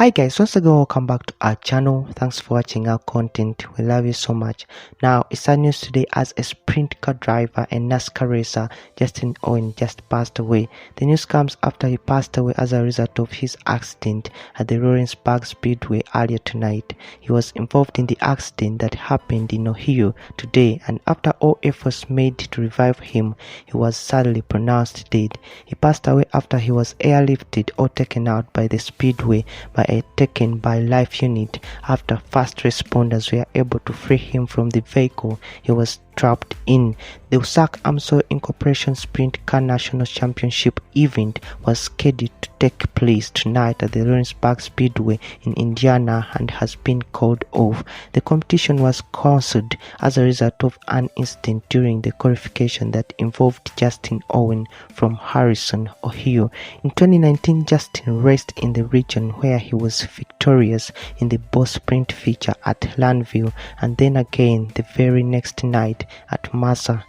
Hi guys, once again welcome back to our channel. Thanks for watching our content. We love you so much. Now it's sad news today as a sprint car driver and NASCAR racer Justin Owen just passed away. The news comes after he passed away as a result of his accident at the Lawrenceburg Speedway earlier tonight. He was involved in the accident that happened in Ohio today, and after all efforts made to revive him, he was sadly pronounced dead. He passed away after he was airlifted or taken out by the speedway by a taken by life unit after fast responders were able to free him from the vehicle he was trapped in. The USAC AMSO Incorporation Sprint Car National Championship event was scheduled to take place tonight at the Lawrenceburg Speedway in Indiana and has been called off. The competition was cancelled as a result of an incident during the qualification that involved Justin Owen from Harrison, Ohio. In 2019, Justin raced in the region where he was victorious in the boss sprint feature at Lawrenceburg, and then again the very next night at Massa